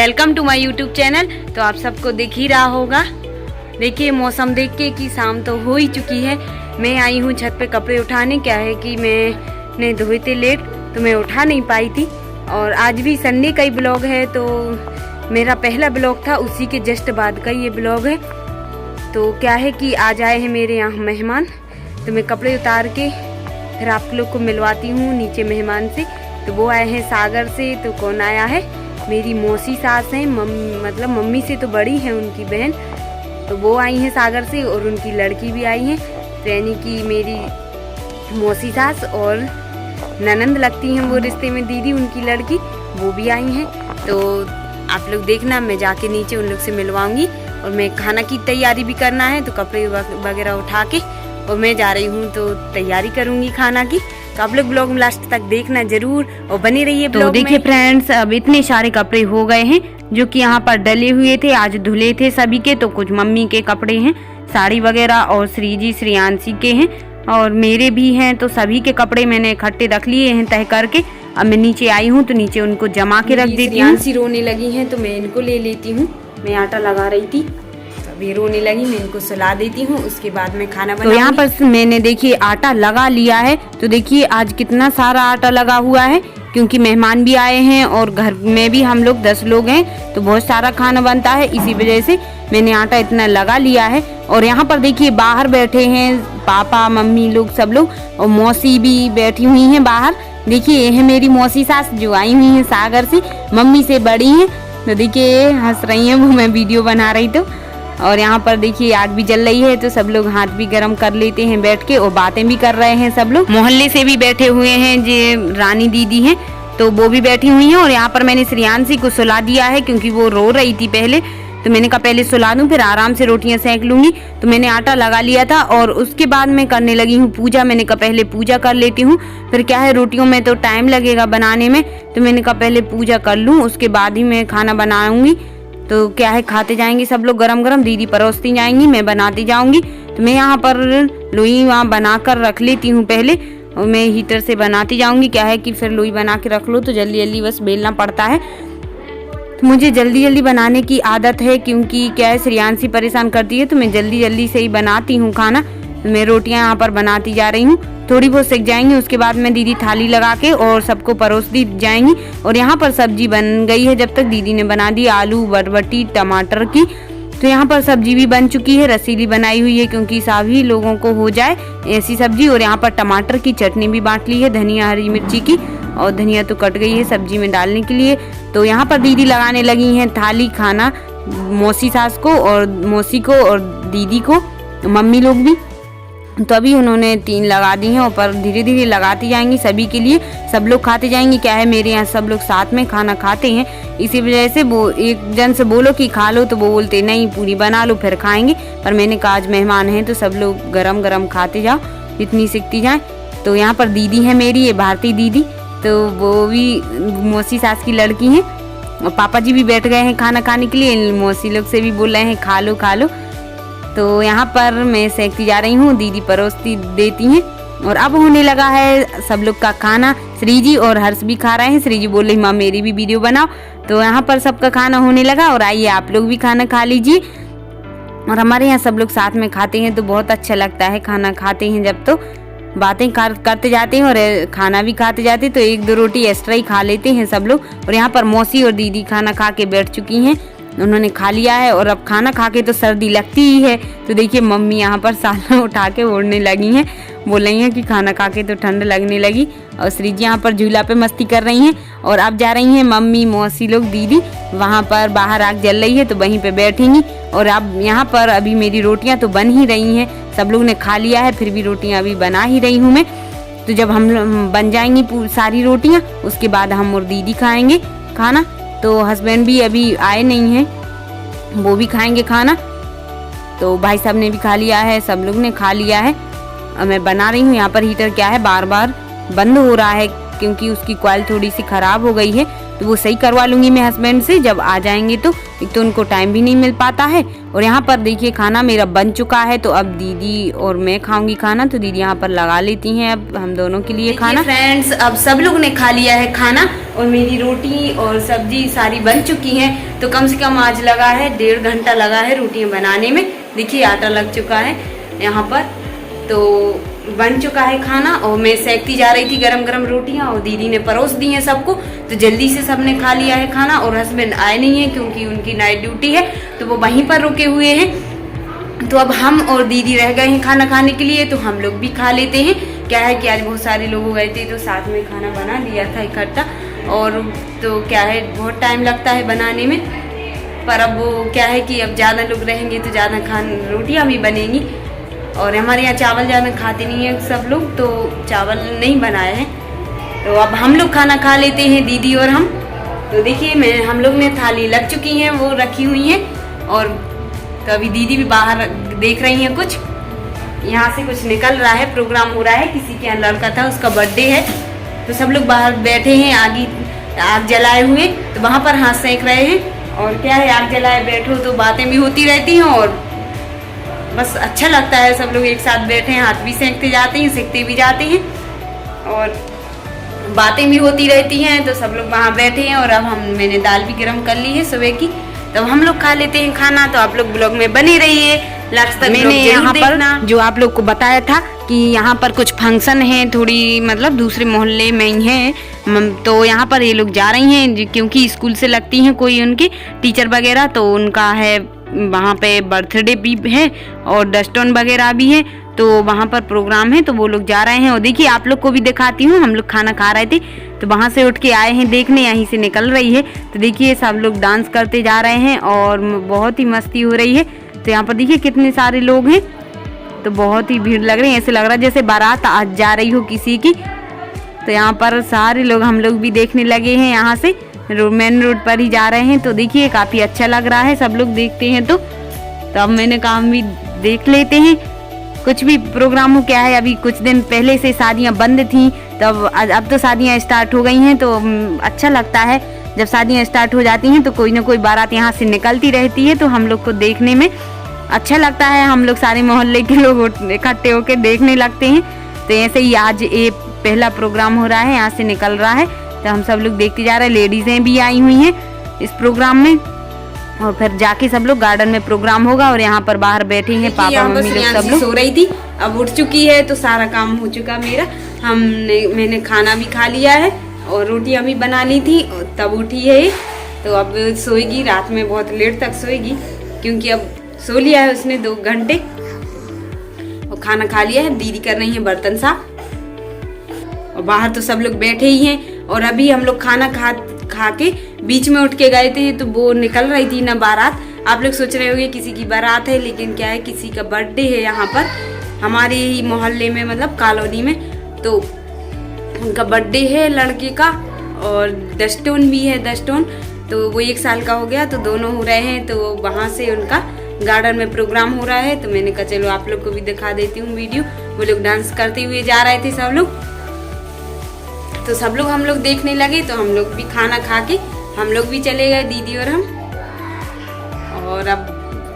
Welcome to my YouTube channel. तो आप सबको दिख ही रहा होगा, देखिए मौसम देख के कि शाम तो हो ही चुकी है। मैं आई हूँ छत पे कपड़े उठाने। क्या है कि मैंने धोए थे लेट तो मैं उठा नहीं पाई थी। और आज भी संडे का ही ब्लॉग है, तो मेरा पहला ब्लॉग था, उसी के जस्ट बाद का ये ब्लॉग है। तो क्या है कि आज आए हैं मेरे यहाँ मेहमान, तो मैं कपड़े उतार के फिर आप लोग को मिलवाती हूँ नीचे मेहमान से। तो वो आए हैं सागर से। तो कौन आया है? मेरी मौसी सास हैं, मतलब मम्मी से तो बड़ी है उनकी बहन। तो वो आई हैं सागर से और उनकी लड़की भी आई है, तो यानी कि मेरी मौसी सास और ननंद लगती हैं वो रिश्ते में, दीदी उनकी लड़की, वो भी आई हैं। तो आप लोग देखना, मैं जाके नीचे उन लोग से मिलवाऊंगी। और मैं खाना की तैयारी भी करना है, तो कपड़े वगैरह उठा के और मैं जा रही हूँ तो तैयारी करूँगी खाना की। तो आप लोग ब्लॉग में लास्ट तक देखना जरूर और बने रहिए ब्लॉग में। तो देखिए फ्रेंड्स, अब इतने सारे कपड़े हो गए हैं जो कि यहाँ पर डले हुए थे, आज धुले थे सभी के। तो कुछ मम्मी के कपड़े हैं, साड़ी वगैरह, और श्रीजी श्रेयांशी के हैं और मेरे भी हैं। तो सभी के कपड़े मैंने इकट्ठे रख लिए हैं तय करके। अब मैं नीचे आई हूँ तो नीचे उनको जमा के रख देती हूँ। श्रेयांशी रोने लगी हैं तो मैं इनको ले लेती हूँ। मैं आटा लगा रही थी, अभी रोने लगी, मैं इनको सुला देती हूँ, उसके बाद मैं खाना बनाऊंगी। तो यहाँ पर मैंने देखिए आटा लगा लिया है। तो देखिए आज कितना सारा आटा लगा हुआ है, क्योंकि मेहमान भी आए हैं और घर में भी हम लोग 10 लोग हैं, तो बहुत सारा खाना बनता है, इसी वजह से मैंने आटा इतना लगा लिया है। और यहाँ पर देखिए बाहर बैठे हैं पापा मम्मी लोग, सब लोग, और मौसी भी बैठी हुई हैं बाहर। देखिए ये है मेरी मौसी सास जो आई हुई है सागर से, मम्मी से बड़ी है। तो देखिए हंस रही है वो, मैं वीडियो बना रही तो। और यहाँ पर देखिए आग भी जल रही है, तो सब लोग हाथ भी गर्म कर लेते हैं बैठ के, और बातें भी कर रहे हैं सब लोग। मोहल्ले से भी बैठे हुए हैं, जो रानी दीदी हैं तो वो भी बैठी हुई हैं। और यहाँ पर मैंने श्रेयांशी को सुला दिया है, क्योंकि वो रो रही थी पहले, तो मैंने कहा पहले सुला दूं फिर आराम से रोटियां सेक लूंगी। तो मैंने आटा लगा लिया था और उसके बाद मैं करने लगी हूँ पूजा। मैंने कहा पहले पूजा कर लेती हूँ, फिर क्या है रोटियों में तो टाइम लगेगा बनाने में, तो मैंने कहा पहले पूजा कर लूँ, उसके बाद ही मैं खाना बनाऊंगी। तो क्या है खाते जाएंगे सब लोग गरम गरम, दीदी परोसती जाएंगी, मैं बनाती जाऊंगी। तो मैं यहाँ पर लोई वहाँ बना कर रख लेती हूँ पहले, और मैं हीटर से बनाती जाऊंगी। क्या है कि फिर लोई बना के रख लो तो जल्दी जल्दी बस बेलना पड़ता है। तो मुझे जल्दी जल्दी बनाने की आदत है, क्योंकि क्या है श्रेयांशी परेशान करती है, तो मैं जल्दी जल्दी से ही बनाती हूँ खाना। तो मैं रोटियाँ यहाँ पर बनाती जा रही हूँ, थोड़ी बहुत सिक जाएंगी, उसके बाद में दीदी थाली लगा के और सबको परोस दी जाएंगी। और यहाँ पर सब्जी बन गई है, जब तक दीदी ने बना दी आलू बरबटी टमाटर की। तो यहाँ पर सब्जी भी बन चुकी है, रसीली बनाई हुई है, क्योंकि सभी लोगों को हो जाए ऐसी सब्जी। और यहाँ पर टमाटर की चटनी भी बांट ली है, धनिया हरी मिर्ची की, और धनिया तो कट गई है सब्जी में डालने के लिए। तो यहाँ पर दीदी लगाने लगी हैं थाली खाना, मौसी सास को और मौसी को और दीदी को, मम्मी लोग भी। तो अभी उन्होंने 3 लगा दी हैं, ऊपर धीरे धीरे लगाती जाएंगी सभी के लिए, सब लोग खाते जाएंगे। क्या है मेरे यहाँ सब लोग साथ में खाना खाते हैं, इसी वजह से वो एक जन से बोलो कि खा लो तो वो बोलते नहीं पूरी बना लो फिर खाएंगे। पर मैंने कहा आज मेहमान हैं तो सब लोग गरम गरम खाते जाओ, जितनी सीखती जाए। तो यहाँ पर दीदी है मेरी, ये भारती दीदी, तो वो भी मौसी सास की लड़की हैं। और पापा जी भी बैठ गए हैं खाना खाने के लिए, मौसी लोग से भी बोल रहे हैं खा लो खा लो। तो यहाँ पर मैं सेकती जा रही हूँ, दीदी परोसती देती हैं। और अब होने लगा है सब लोग का खाना, श्रीजी और हर्ष भी खा रहे हैं। श्रीजी बोल रही माँ मेरी भी वीडियो बनाओ। तो यहाँ पर सबका खाना होने लगा, और आइए आप लोग भी खाना खा लीजिए। और हमारे यहाँ सब लोग साथ में खाते हैं तो बहुत अच्छा लगता है, खाना खाते हैं जब तो बातें करते जाते हैं और खाना भी खाते जाते हैं, तो 1-2 रोटी एक्स्ट्रा ही खा लेते हैं सब लोग। और यहाँ पर मौसी और दीदी खाना खा के बैठ चुकी हैं, उन्होंने खा लिया है। और अब खाना खा के तो सर्दी लगती ही है, तो देखिए मम्मी यहाँ पर सालन उठा के ओढ़ने लगी हैं, बोल रही हैं कि खाना खा के तो ठंड लगने लगी। और श्रीजी यहाँ पर झूला पे मस्ती कर रही हैं। और अब जा रही हैं मम्मी मौसी लोग दीदी, वहाँ पर बाहर आग जल रही है तो वहीं पे बैठेंगी। और अब यहाँ पर अभी मेरी रोटियाँ तो बन ही रही हैं, सब लोग ने खा लिया है, फिर भी रोटियाँ अभी बना ही रही हूँ मैं। तो जब हम बन जाएंगी सारी रोटियाँ, उसके बाद हम और दीदी खाएंगे खाना। तो हस्बैंड भी अभी आए नहीं हैं, वो भी खाएंगे खाना। तो भाई साहब ने भी खा लिया है, सब लोग ने खा लिया है। अब मैं बना रही हूँ। यहाँ पर हीटर क्या है बार बार बंद हो रहा है, क्योंकि उसकी कॉइल थोड़ी सी खराब हो गई है, तो वो सही करवा लूँगी मैं हस्बैंड से जब आ जाएंगे। तो एक तो उनको टाइम भी नहीं मिल पाता है। और यहाँ पर देखिए खाना मेरा बन चुका है, तो अब दीदी और मैं खाऊंगी खाना। तो दीदी यहाँ पर लगा लेती हैं अब हम दोनों के लिए खाना। फ्रेंड्स, अब सब लोग ने खा लिया है खाना और मेरी रोटी और सब्जी सारी बन चुकी है। तो कम से कम आज लगा है 1.5 घंटा लगा है रोटियाँ बनाने में। देखिए आटा लग चुका है यहाँ पर, तो बन चुका है खाना और मैं सेकती जा रही थी गरम गरम रोटियां और दीदी ने परोस दी हैं सबको। तो जल्दी से सबने खा लिया है खाना और हस्बैंड आए नहीं है क्योंकि उनकी नाइट ड्यूटी है, तो वो वहीं पर रुके हुए हैं। तो अब हम और दीदी रह गए हैं खाना खाने के लिए, तो हम लोग भी खा लेते हैं। क्या है कि आज बहुत सारे लोग हो गए थे तो साथ में खाना बना लिया था इकट्ठा। और तो क्या है बहुत टाइम लगता है बनाने में, पर अब वो क्या है कि अब ज़्यादा लोग रहेंगे तो ज़्यादा रोटियाँ भी बनेंगी। और हमारे यहाँ चावल ज़्यादा खाते नहीं है सब लोग, तो चावल नहीं बनाए हैं। तो अब हम लोग खाना खा लेते हैं दीदी और हम। तो देखिए हम लोग ने थाली लग चुकी हैं, वो रखी हुई हैं। और तो अभी दीदी भी बाहर देख रही हैं, कुछ यहाँ से कुछ निकल रहा है, प्रोग्राम हो रहा है। किसी के यहाँ लड़का था, उसका बर्थडे है, तो सब लोग बाहर बैठे हैं आग जलाए हुए, तो वहाँ पर हाथ सेक रहे हैं। और क्या है आग जलाए बैठो तो बातें भी होती रहती हैं और बस अच्छा लगता है। सब लोग एक साथ बैठे हैं, हाथ भी सेकते जाते हैं, सेकते भी जाते हैं और बातें भी होती रहती हैं। तो सब लोग वहाँ बैठे हैं और अब मैंने दाल भी गरम कर ली है सुबह की, तो हम लोग खा लेते हैं खाना। तो आप लोग ब्लॉग में बने रहिए लास्ट तक। मैंने यहाँ पर जो आप लोग को बताया था कि यहाँ पर कुछ फंक्शन है, थोड़ी मतलब दूसरे मोहल्ले में ही है, तो यहाँ पर ये लोग जा रही हैं क्योंकि स्कूल से लगती हैं कोई उनकी टीचर वगैरह, तो उनका है वहाँ पे बर्थडे भी है और डस्टोन वगैरह भी है, तो वहाँ पर प्रोग्राम है, तो वो लोग जा रहे हैं। और देखिए आप लोग को भी दिखाती हूँ, हम लोग खाना खा रहे थे तो वहाँ से उठ के आए हैं देखने, यहीं से निकल रही है। तो देखिए सब लोग डांस करते जा रहे हैं और बहुत ही मस्ती हो रही है। तो यहाँ पर देखिए कितने सारे लोग हैं, तो बहुत ही भीड़ लग रही है, ऐसे लग रहा है जैसे बारात आज जा रही हो किसी की। तो यहाँ पर सारे लोग हम लोग भी देखने लगे हैं, यहाँ से मेन रोड पर ही जा रहे हैं। तो देखिए काफ़ी अच्छा लग रहा है, सब लोग देखते हैं। तो अब मैंने कहा हम भी देख लेते हैं कुछ भी प्रोग्राम हो। क्या है अभी कुछ दिन पहले से शादियाँ बंद थी, तब अब तो शादियाँ स्टार्ट हो गई हैं, तो अच्छा लगता है जब शादियाँ स्टार्ट हो जाती हैं तो कोई ना कोई बारात यहाँ से निकलती रहती है, तो हम लोग को देखने में अच्छा लगता है। हम लोग सारे मोहल्ले के लोग इकट्ठे होकर देखने लगते हैं। तो ऐसे ही आज ये पहला प्रोग्राम हो रहा है, यहाँ से निकल रहा है, तो हम सब लोग देखते जा रहे हैं। लेडीजें भी आई हुई हैं इस प्रोग्राम में और फिर जाके सब लोग गार्डन में प्रोग्राम होगा। और यहाँ पर बाहर बैठे हैं पापा मम्मी लोग, सब लोग। सो रही थी, अब उठ चुकी है, तो सारा काम हो चुका मेरा। मैंने खाना भी खा लिया है और रोटियां भी बना ली थी, तब उठी है, तो अब सोएगी। रात में बहुत लेट तक सोएगी क्योंकि अब सो लिया है उसने 2 घंटे और खाना खा लिया है। दीदी कर रही है बर्तन साफ और बाहर तो सब लोग बैठे ही हैं। और अभी हम लोग खाना खा के बीच में उठ के गए थे, तो वो निकल रही थी ना बारात। आप लोग सोच रहे होंगे किसी की बारात है, लेकिन क्या है किसी का बर्थडे है यहाँ पर हमारे ही मोहल्ले में, मतलब कॉलोनी में। तो उनका बर्थडे है लड़के का और डस्टोन भी है, डस्टोन। तो वो 1 साल का हो गया, तो दोनों हो रहे हैं। तो वहाँ से उनका गार्डन में प्रोग्राम हो रहा है, तो मैंने कहा चलो आप लोग को भी दिखा देती हूँ वीडियो। वो लोग डांस करते हुए जा रहे थे सब लोग, तो सब लोग हम लोग देखने लगे। तो हम लोग भी खाना खा के हम लोग भी चले गए, दीदी और हम। और अब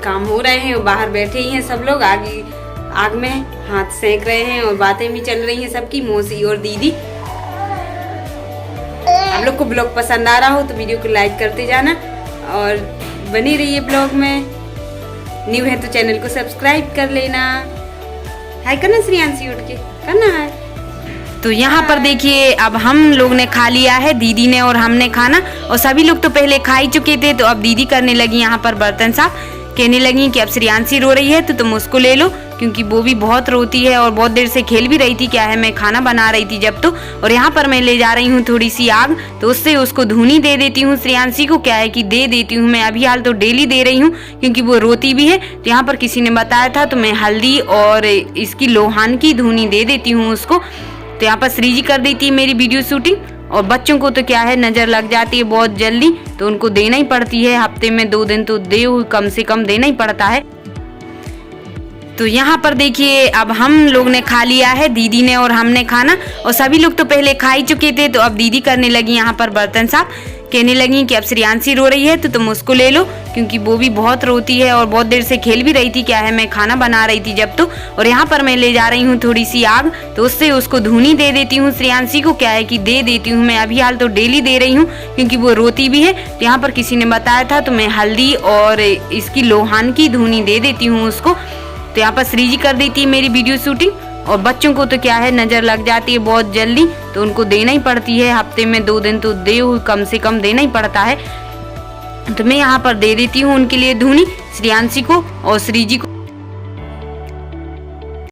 काम हो रहे हैं और बाहर बैठे ही हैं सब लोग, आग में हाथ सेक रहे हैं और बातें भी चल रही हैं सबकी, मौसी और दीदी। आप लोग को ब्लॉग पसंद आ रहा हो तो वीडियो को लाइक करते जाना और बने रहिए ब्लॉग में। न्यू है तो चैनल को सब्सक्राइब कर लेना। हाय करना श्रेयांशी, उठ के करना है। तो यहाँ पर देखिए अब हम लोग ने खा लिया है, दीदी ने और हमने खाना, और सभी लोग तो पहले खा ही चुके थे। तो अब दीदी करने लगी यहाँ पर बर्तन साफ, कहने लगी कि अब श्रेयांशी रो रही है तो तुम उसको ले लो, क्योंकि वो भी बहुत रोती है और बहुत देर से खेल भी रही थी। क्या है मैं खाना बना रही थी जब तो। और यहाँ पर मैं ले जा रही हूँ थोड़ी सी आग, तो उससे उसको धुनी दे देती हूँ श्रेयांशी को। क्या है कि दे देती हूँ मैं, अभी हाल तो डेली दे रही हूँ क्योंकि वो रोती भी है। तो यहाँ पर किसी ने बताया था, तो मैं हल्दी और इसकी लोहान की धुनी दे देती हूँ उसको। तो यहाँ पर श्री जी कर देती है मेरी वीडियो शूटिंग। और बच्चों को तो क्या है नज़र लग जाती है बहुत जल्दी, तो उनको देना ही पड़ती है, हफ्ते में 2 दिन तो कम से कम देना ही पड़ता है। तो यहाँ पर देखिए अब हम लोग ने खा लिया है, दीदी ने और हमने खाना, और सभी लोग तो पहले खा ही चुके थे। तो अब दीदी करने लगी यहाँ पर बर्तन साफ, कहने लगी कि अब श्रेयांशी रो रही है तो तुम उसको ले लो, क्योंकि वो भी बहुत रोती है और बहुत देर से खेल भी रही थी। क्या है, मैं खाना बना रही थी जब तो, और यहाँ पर मैं ले जा रही हूँ थोड़ी सी आग, तो उससे उसको धुनी दे देती हूँ श्रेयांशी को। क्या है कि दे देती हूँ मैं, अभी हाल तो डेली दे रही हूँ क्योंकि वो रोती भी है। तो यहाँ पर किसी ने बताया था तो मैं हल्दी और इसकी लोहान की धुनी दे देती हूँ उसको। तो यहाँ पर श्रीजी कर देती है मेरी वीडियो शूटिंग, और बच्चों को तो क्या है नज़र लग जाती है बहुत जल्दी, तो उनको देना ही पड़ती है, हफ्ते में 2 दिन तो कम से कम देना ही पड़ता है। तो मैं यहाँ पर दे देती हूँ उनके लिए धुनी, श्रेयांशी को और श्रीजी को।